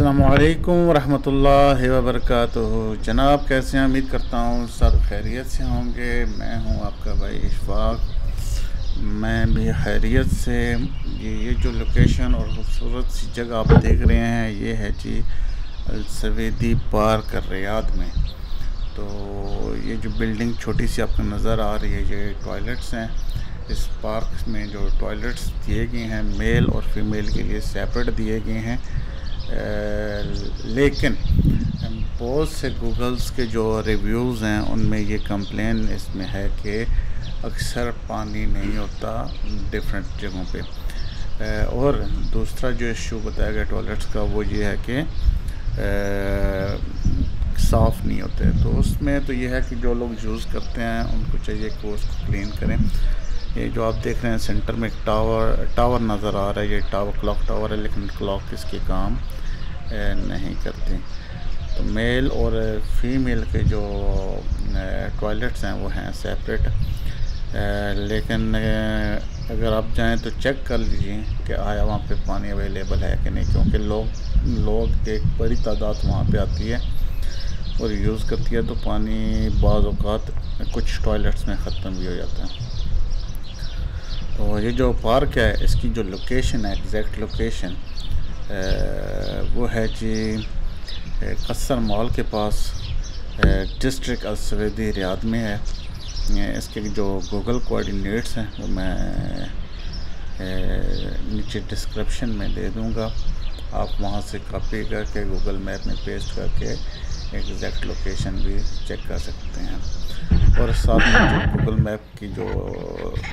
अस्सलामुअलैकुम वरहमतुल्लाहि वबरकातुहू। जनाब कैसे हैं? उम्मीद करता हूँ सब खैरियत से होंगे। मैं हूँ आपका भाई इशफाक, मैं भी खैरियत से। ये जो लोकेशन और खूबसूरत सी जगह आप देख रहे हैं ये है जी अल सवेदी पार्क रियाद में। तो ये जो बिल्डिंग छोटी सी आपको नज़र आ रही है ये टॉयलेट्स हैं। इस पार्क में जो टॉयलेट्स दिए गए हैं मेल और फीमेल के लिए सेपरेट दिए गए हैं। लेकिन बहुत से गूगल्स के जो रिव्यूज़ हैं उनमें ये कंप्लेन इसमें है कि अक्सर पानी नहीं होता डिफरेंट जगहों पे। और दूसरा जो इशू बताया गया टॉयलेट्स का वो ये है कि साफ़ नहीं होते। तो उसमें तो ये है कि जो लोग यूज़ करते हैं उनको चाहिए कि उसको क्लीन करें। ये जो आप देख रहे हैं सेंटर में एक टावर नज़र आ रहा है, ये टावर क्लॉक टावर है, लेकिन क्लॉक इसके काम नहीं करते। तो मेल और फीमेल के जो टॉयलेट्स हैं वो हैं सेपरेट। लेकिन अगर आप जाएं तो चेक कर लीजिए कि आया वहाँ पे पानी अवेलेबल है कि नहीं, क्योंकि लोग एक बड़ी तादाद वहाँ पे आती है और यूज़ करती है, तो पानी बाज़ औक़ात कुछ टॉयलेट्स में ख़त्म भी हो जाता है। तो ये जो पार्क है इसकी जो लोकेशन है एग्जैक्ट लोकेशन वो है जी कसर मॉल के पास, डिस्ट्रिक्ट अल सवेदी रियाद में है। इसके जो गूगल कोऑर्डिनेट्स हैं वो मैं नीचे डिस्क्रिप्शन में दे दूंगा, आप वहां से कॉपी करके गूगल मैप में पेस्ट करके एग्जैक्ट लोकेशन भी चेक कर सकते हैं। और साथ में जो गूगल मैप की जो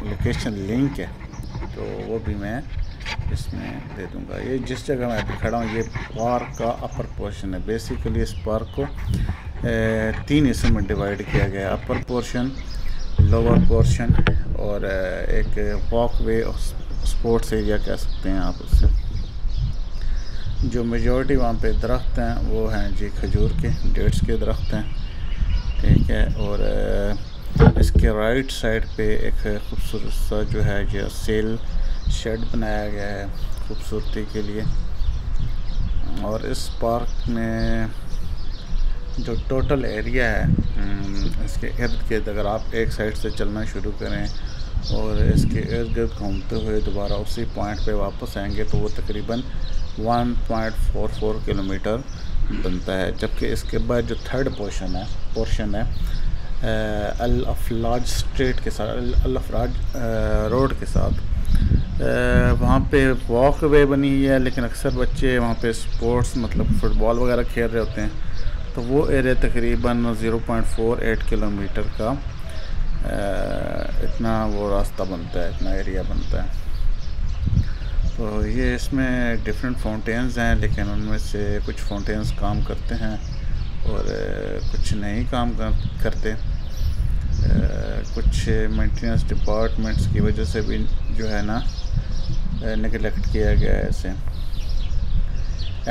लोकेशन लिंक है तो वो भी मैं इसमें दे दूंगा। ये जिस जगह मैं अभी खड़ा हूँ ये पार्क का अपर पोर्शन है। बेसिकली इस पार्क को 3 हिस्सों में डिवाइड किया गया है, अपर पोर्शन, लोअर पोर्शन और एक वॉकवे स्पोर्ट्स एरिया कह सकते हैं आप उससे। जो मेजॉरिटी वहाँ पे दरख्त हैं वो हैं जी खजूर के, डेट्स के दरख्त हैं, ठीक है। और इसके राइट साइड पे एक खूबसूरत सा जो है ये सेल शेड बनाया गया है खूबसूरती के लिए। और इस पार्क में जो टोटल एरिया है इसके इर्द गिर्द अगर आप एक साइड से चलना शुरू करें और इसके इर्द गिर्द घूमते हुए दोबारा उसी पॉइंट पे वापस आएंगे तो वो तकरीबन 1.44 किलोमीटर बनता है। जबकि इसके बाद जो थर्ड पोर्शन है अल अफलाज स्ट्रीट के साथ, अल अफलाज रोड के साथ, वहाँ पे वॉक वे बनी हुई है, लेकिन अक्सर बच्चे वहाँ पे स्पोर्ट्स मतलब फुटबॉल वगैरह खेल रहे होते हैं। तो वो एरिया तकरीबन 0.48 किलोमीटर का इतना वो रास्ता बनता है, इतना एरिया बनता है। तो ये इसमें डिफरेंट फाउंटेन्स हैं, लेकिन उनमें से कुछ फाउंटेन्स काम करते हैं और कुछ नहीं काम करते। कुछ मेंटेनेंस डिपार्टमेंट्स की वजह से भी जो है ना नेगलेक्ट किया गया है इसे।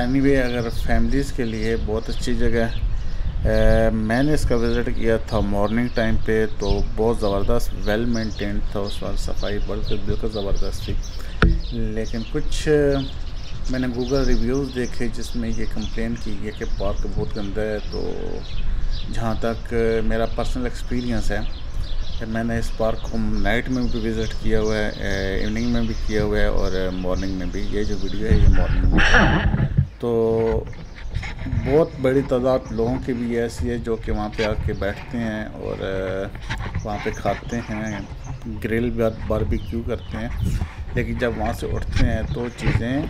एनीवे अगर फैमिलीज़ के लिए बहुत अच्छी जगह है। मैंने इसका विज़िट किया था मॉर्निंग टाइम पे, तो बहुत ज़बरदस्त वेल मेंटेन्ड था, उस वक्त सफाई बिल्कुल ज़बरदस्त थी। लेकिन कुछ मैंने गूगल रिव्यूज़ देखे जिसमें ये कंप्लेन की है कि पार्क बहुत गंदा है। तो जहाँ तक मेरा पर्सनल एक्सपीरियंस है, मैंने इस पार्क को नाइट में भी विज़िट किया हुआ है, इवनिंग में भी किया हुआ है और मॉर्निंग में भी। ये जो वीडियो है ये मॉर्निंग में है। तो बहुत बड़ी तादाद लोगों की भी ऐसी है जो कि वहाँ पे आके बैठते हैं और वहाँ पे खाते हैं, ग्रिल बारबेक्यू करते हैं। लेकिन जब वहाँ से उठते हैं तो चीज़ें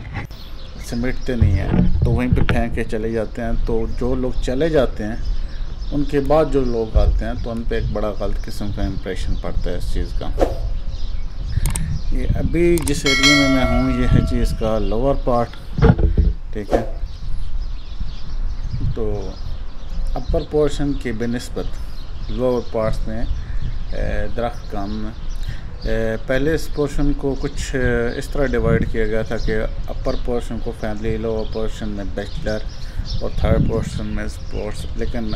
समेटते नहीं हैं, तो वहीं पे फेंक के चले जाते हैं। तो जो लोग चले जाते हैं उनके बाद जो लोग आते हैं तो उन पे एक बड़ा गलत किस्म का इम्प्रेशन पड़ता है इस चीज़ का। ये अभी जिस एरिया में मैं हूँ ये है जी इसका लोअर पार्ट, ठीक है। तो अपर पोर्शन के बेनिस्बत लोअर पार्ट्स में दरख्त कम। पहले इस पोर्शन को कुछ इस तरह डिवाइड किया गया था कि अपर पोर्शन को फैमिली, लोअर पोर्शन में बैचलर और थर्ड पोर्शन में स्पोर्ट्स। लेकिन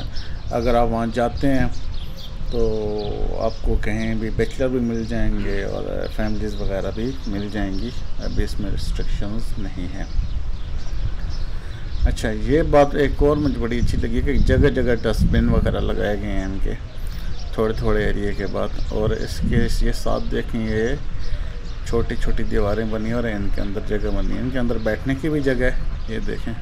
अगर आप वहाँ जाते हैं तो आपको कहीं भी बैचलर भी मिल जाएंगे और फैमिलीज़ वगैरह भी मिल जाएंगी, अभी इसमें रिस्ट्रिक्शंस नहीं है। अच्छा, ये बात एक और मुझे बड़ी अच्छी लगी कि जगह जगह डस्टबिन वगैरह लगाए गए हैं इनके थोड़े थोड़े एरिए के बाद। और इसके ये साथ देखें, ये छोटी छोटी दीवारें बनी और इनके अंदर जगह बनी है, इनके अंदर बैठने की भी जगह है। ये देखें,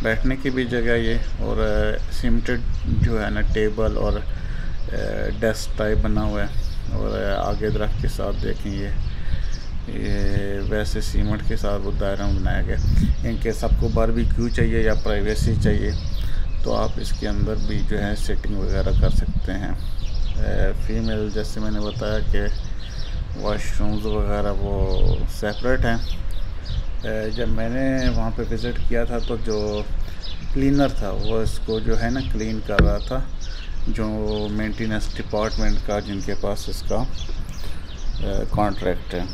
बैठने की भी जगह ये, और सीमेंटेड जो है ना टेबल और डेस्क टाइप बना हुआ है। और आगे दरख्त के साथ देखें, ये वैसे सीमेंट के साथ वो दायरा बनाया गया। इनके सबको बारबेक्यू चाहिए या प्राइवेसी चाहिए तो आप इसके अंदर भी जो है सेटिंग वगैरह कर सकते हैं। फ़ीमेल जैसे मैंने बताया कि वॉशरूम्स वगैरह वो सेपरेट हैं। जब मैंने वहाँ पे विज़िट किया था तो जो क्लीनर था वो इसको जो है ना क्लीन कर रहा था, जो मेंटेनेंस डिपार्टमेंट का जिनके पास इसका कॉन्ट्रैक्ट है।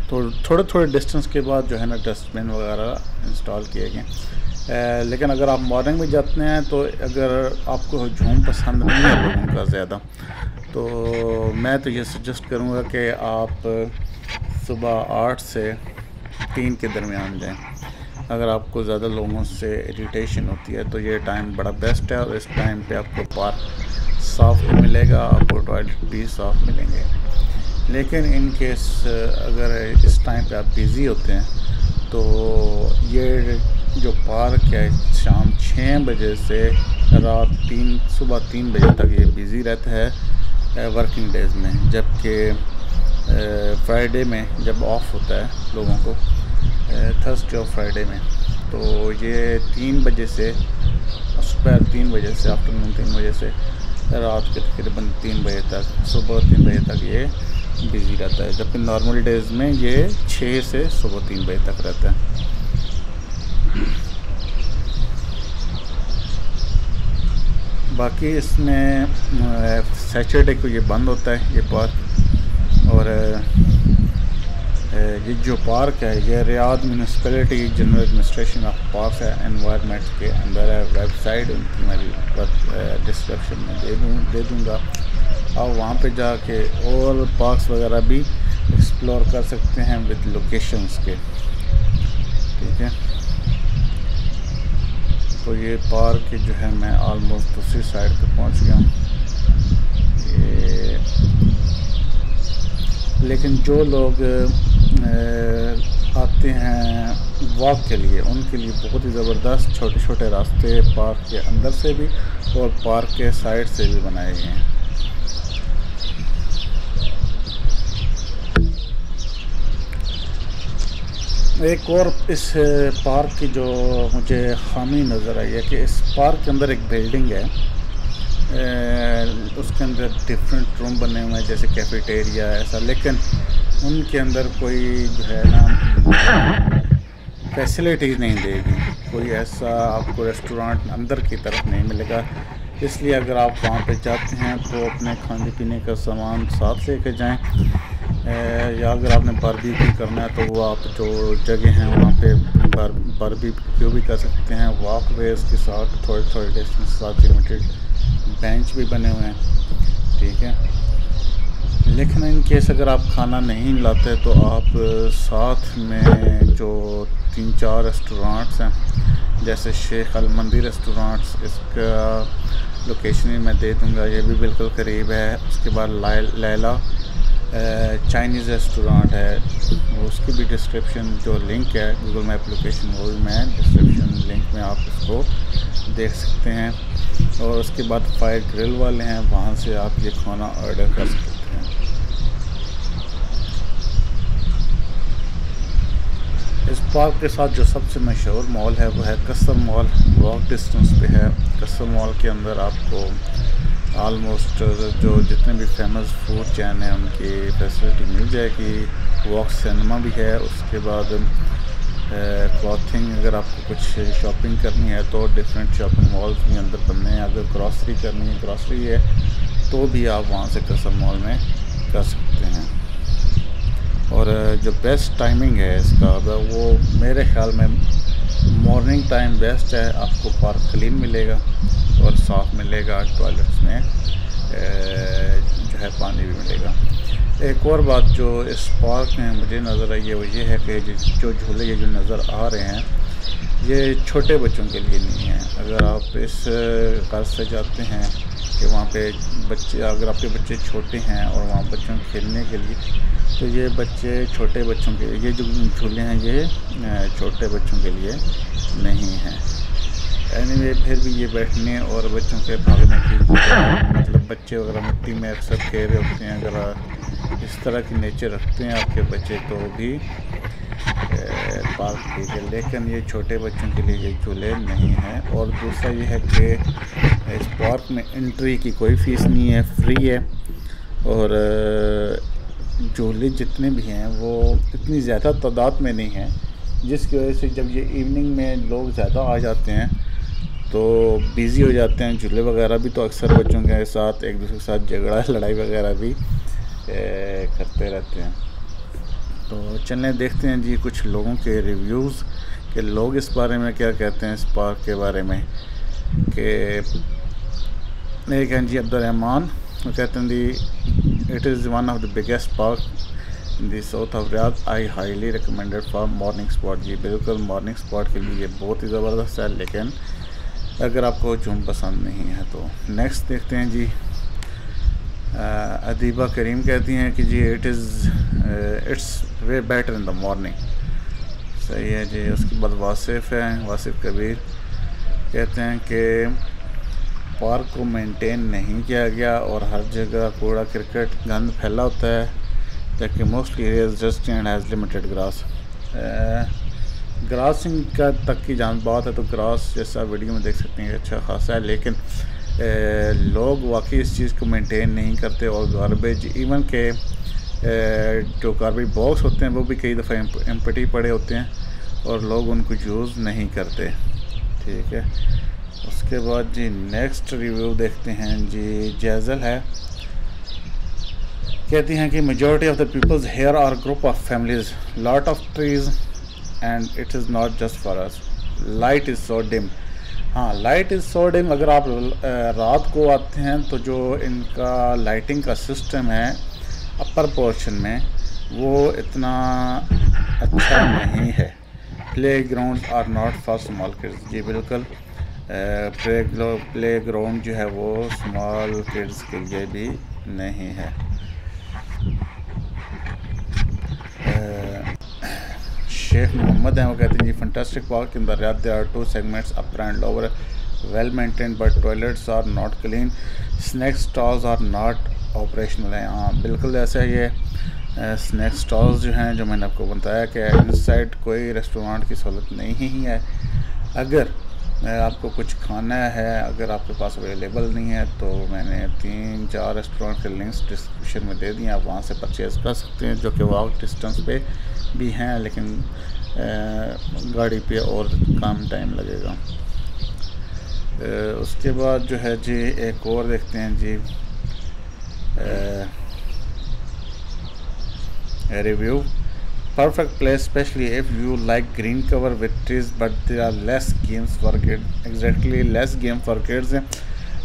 तो थोड़े थोड़े डिस्टेंस के बाद जो है ना डस्टबिन वगैरह इंस्टॉल किए गए। लेकिन अगर आप मॉर्निंग में जाते हैं तो अगर आपको हजूम पसंद नहीं है लोगों का ज़्यादा, तो मैं तो ये सजेस्ट करूँगा कि आप सुबह 8 से 3 के दरमियान जाएं। अगर आपको ज़्यादा लोगों से इरिटेशन होती है तो ये टाइम बड़ा बेस्ट है। और इस टाइम पे आपको पार्क साफ़ भी मिलेगा, आपको टॉयलेट भी साफ़ मिलेंगे। लेकिन इन केस अगर इस टाइम पे आप बिज़ी होते हैं तो ये जो पार्क है शाम 6 बजे से सुबह 3 बजे तक ये बिज़ी रहता है वर्किंग डेज़ में। जबकि फ्राइडे में जब ऑफ होता है लोगों को, थर्सडे और फ्राइडे में, तो ये 3 बजे से सुबह 3 बजे से आफ्टरनून 3 बजे से रात के तकरीबन 3 बजे तक, सुबह 3 बजे तक ये बिज़ी रहता है। जबकि नॉर्मल डेज़ में ये 6 से सुबह 3 बजे तक रहता है। बाकी इसमें सैटरडे को ये बंद होता है ये पार्क। और ये जो पार्क है ये Riyadh municipality general administration of parks and environment के अंदर है। वेबसाइट उनकी मैं डिस्क्रिप्शन में दे दूँगा। आप वहाँ पे जाके और पार्क्स वगैरह भी एक्सप्लोर कर सकते हैं विद लोकेशंस के, ठीक है। तो ये पार्क जो है मैं ऑलमोस्ट दूसरी साइड पे पहुँच गया हूँ। ये लेकिन जो लोग आते हैं वॉक के लिए, उनके लिए बहुत ही ज़बरदस्त छोटे छोटे रास्ते पार्क के अंदर से भी और पार्क के साइड से भी बनाए गए हैं। एक और इस पार्क की जो मुझे खामी नज़र आई है कि इस पार्क के अंदर एक बिल्डिंग है, उसके अंदर डिफरेंट रूम बने हुए हैं जैसे कैफेटेरिया ऐसा, लेकिन उनके अंदर कोई जो है ना फैसिलिटीज़ नहीं देगी। कोई ऐसा आपको रेस्टोरेंट अंदर की तरफ नहीं मिलेगा। इसलिए अगर आप वहाँ पे जाते हैं तो अपने खाने पीने का सामान साथ लेके जाएं। या अगर आपने बारबेक्यू करना है तो वो आप जो जगह हैं वहाँ पे बारबेक्यू भी कर सकते हैं। वॉक वेज के साथ थोड़े थोड़े डिस्टेंस साथ लिमिटेड बेंच भी बने हुए हैं, ठीक है। लेकिन इन केस अगर आप खाना नहीं लाते तो आप साथ में जो 3-4 रेस्टोरेंट्स हैं जैसे शेख अलमंदी रेस्टोरेंट्स, इसका लोकेशन ही मैं दे दूँगा, ये भी बिल्कुल करीब है। उसके बाद लैला चाइनीज़ रेस्टोरेंट है, उसकी भी डिस्क्रिप्शन जो लिंक है गूगल मैप लोकेशन वो भी मैं डिस्क्रिप्शन लिंक में आप उसको देख सकते हैं। और उसके बाद फायर ग्रिल वाले हैं, वहाँ से आप ये खाना ऑर्डर कर सकते हैं। इस पार्क के साथ जो सबसे मशहूर मॉल है वो है कसम मॉल, वॉक डिस्टेंस पे है। कसम मॉल के अंदर आपको ऑलमोस्ट जो जितने भी फेमस फूड चैन हैं उनकी फैसिलिटी मिल जाएगी। वॉक सिनेमा भी है। उसके बाद क्लॉथिंग, अगर आपको कुछ शॉपिंग करनी है तो डिफरेंट शॉपिंग मॉल्स भी अंदर बनने हैं। अगर ग्रॉसरी करनी है, ग्रॉसरी है तो भी आप वहाँ से कसम मॉल में कर सकते हैं। और जो बेस्ट टाइमिंग है इसका वो मेरे ख्याल में मॉर्निंग टाइम बेस्ट है। आपको पार्क क्लीन मिलेगा और साफ़ मिलेगा, टॉयलेट्स में जो है पानी भी मिलेगा। एक और बात जो इस पार्क में मुझे नज़र आई है वो ये है कि जो झूले ये जो नज़र आ रहे हैं ये छोटे बच्चों के लिए नहीं है। अगर आप इस गर्ज से जाते हैं कि वहाँ पे बच्चे, अगर आपके बच्चे छोटे हैं और वहाँ बच्चों खेलने के लिए, तो ये बच्चे छोटे बच्चों के लिए, ये जो झूले हैं ये छोटे बच्चों के लिए नहीं हैं। एनीवे फिर भी ये बैठने और बच्चों के भागने की, मतलब बच्चे वगैरह मिट्टी में अक्सर खेल रहे होते हैं। अगर इस तरह की नेचर रखते हैं आपके बच्चे तो भी पार्क ठीक है, लेकिन ये छोटे बच्चों के लिए ये झूले नहीं हैं। और दूसरा ये है कि इस पार्क में एंट्री की कोई फ़ीस नहीं है, फ्री है। और झूले जितने भी हैं वो इतनी ज़्यादा तादाद में नहीं हैं, जिसकी वजह से जब ये इवनिंग में लोग ज़्यादा आ जाते हैं तो बिज़ी हो जाते हैं। झूले वगैरह भी तो अक्सर बच्चों के साथ एक दूसरे के साथ झगड़ा लड़ाई वगैरह भी करते रहते हैं। तो चलें देखते हैं जी कुछ लोगों के रिव्यूज़ कि लोग इस बारे में क्या कहते हैं, इस पार्क के बारे में। कि एक हैं जी अब्दुलरहमान, वो कहते हैं the it is one of the biggest park in the south of Riyadh, I highly recommended for morning spot. जी बिल्कुल, मॉर्निंग स्पॉट के लिए ये बहुत ही ज़बरदस्त है, लेकिन अगर आपको झूम पसंद नहीं है तो। नेक्स्ट देखते हैं जी अदीबा करीम कहती हैं कि जी it's way better in the morning. सही है जी। उसके बाद वासिफ़ हैं, वासिफ़ कबीर कहते हैं कि पार्क को मेंटेन नहीं किया गया और हर जगह कूड़ा क्रिकेट गंद फैला होता है, ताकि mostly areas just and has limited grass. Grossing का तक की जान बात है तो ग्रास जैसा वीडियो में देख सकते हैं अच्छा खासा है, लेकिन लोग वाकई इस चीज़ को मेंटेन नहीं करते। और गार्बेज, इवन के जो गार्बेज बॉक्स होते हैं वो भी कई दफ़ा एम्प्टी पड़े होते हैं और लोग उनको यूज़ नहीं करते। ठीक है। उसके बाद जी नेक्स्ट रिव्यू देखते हैं जी। जैज़ल है, कहती हैं कि majority of the peoples here are group of families, lot of trees and it is not just for us, light is so dim. हाँ, लाइट इज़ सो डिम। अगर आप रात को आते हैं तो जो इनका लाइटिंग का सिस्टम है अपर पोर्शन में वो इतना अच्छा नहीं है। Playground are not for small kids. जी बिल्कुल, प्ले ग्राउंड जो है वो स्मॉल किड्स के लिए भी नहीं है। शेख मोहम्मद हैं, वो कहते हैं जी fantastic park in the Riyadh, there are 2 segments upper and lower, well maintained but toilets are not clean, snack stalls are not operational हैं। हाँ बिल्कुल ऐसा ही है। स्नैक स्टॉल्स जो हैं, जो मैंने आपको बताया कि इनसाइड कोई रेस्टोरेंट की सहूलत नहीं ही है। अगर आपको कुछ खाना है, अगर आपके पास अवेलेबल नहीं है तो मैंने 3-4 रेस्टोरेंट के लिंक्स डिस्क्रिप्शन में दे दिए, आप वहाँ से परचेज़ कर सकते हैं, जो कि वॉक डिस्टेंस पे भी हैं, लेकिन गाड़ी पे और कम टाइम लगेगा। उसके बाद जो है जी एक और देखते हैं जी review. Perfect place, especially if you like green cover with trees, but there are less games for kids. Exactly, less game for kids हैं।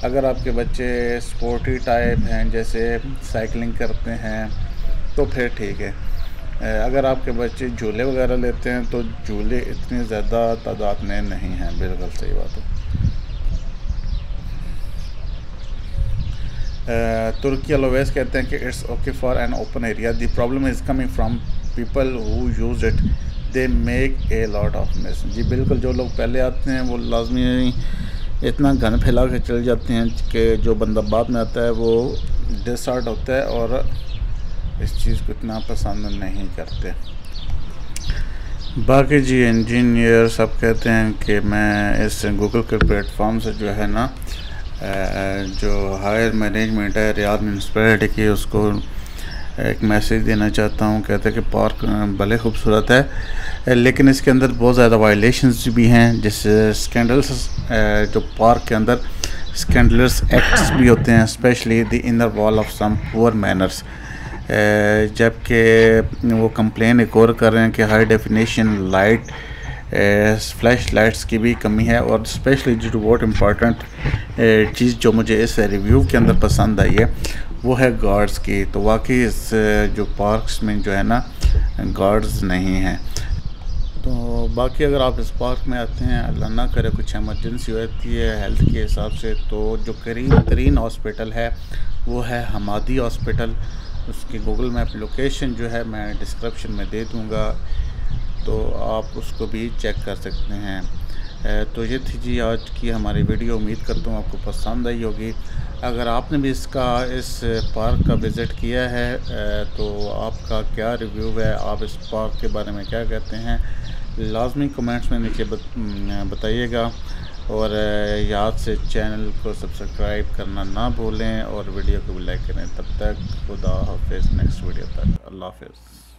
अगर आपके बच्चे स्पोर्टी टाइप हैं, जैसे साइकिलिंग करते हैं, तो फिर ठीक है। अगर आपके बच्चे झूले वगैरह लेते हैं तो झूले इतने ज़्यादा तादाद में नहीं हैं। बिल्कुल सही बात है। तुर्की अलवेज कहते हैं कि it's okay for an open area, the problem is coming from people who use it, they make a lot of mess. जी बिल्कुल, जो लोग पहले आते हैं वो लाजमी इतना घन फैला के चले जाते हैं कि जो बंदा बाद में आता है वो डिसऑर्ड होता है और इस चीज़ को इतना पसंद नहीं करते। बाकी जी इंजीनियर सब कहते हैं कि मैं इस गूगल के प्लेटफॉर्म से जो है ना, जो हायर मैनेजमेंट है रियाद म्यूनसिपैलिटी की, उसको एक मैसेज देना चाहता हूँ। कहते हैं कि पार्क भले खूबसूरत है, लेकिन इसके अंदर बहुत ज़्यादा वायलेशंस भी हैं, जैसे स्कैंडल्स, जो पार्क के अंदर स्कैंडलस एक्ट्स भी होते हैं, specially the inner wall of some poor manners. जबकि वो कंप्लेन एक और कर रहे हैं कि high definition light, flash lights की भी कमी है। और स्पेशली जो बहुत इम्पॉर्टेंट चीज़ जो मुझे इस रिव्यू के अंदर पसंद आई है वो है गार्ड्स की। तो वाकई इस जो पार्क्स में जो है ना गार्ड्स नहीं हैं। तो बाकी अगर आप इस पार्क में आते हैं, अल्लाह ना करे कुछ इमरजेंसी होती है हेल्थ के हिसाब से, तो जो करीब तरीन हॉस्पिटल है वो है हमादी हॉस्पिटल। उसकी गूगल मैप लोकेशन जो है मैं डिस्क्रिप्शन में दे दूँगा, तो आप उसको भी चेक कर सकते हैं। तो ये थी जी आज की हमारी वीडियो। उम्मीद करता हूँ आपको पसंद आई होगी। अगर आपने भी इस पार्क का विज़िट किया है तो आपका क्या रिव्यू है, आप इस पार्क के बारे में क्या कहते हैं, लाजमी कमेंट्स में नीचे बताइएगा। और याद से चैनल को सब्सक्राइब करना ना भूलें और वीडियो को भी लाइक करें। तब तक खुदा हाफिज़, नेक्स्ट वीडियो तक, अल्लाह हाफिज़।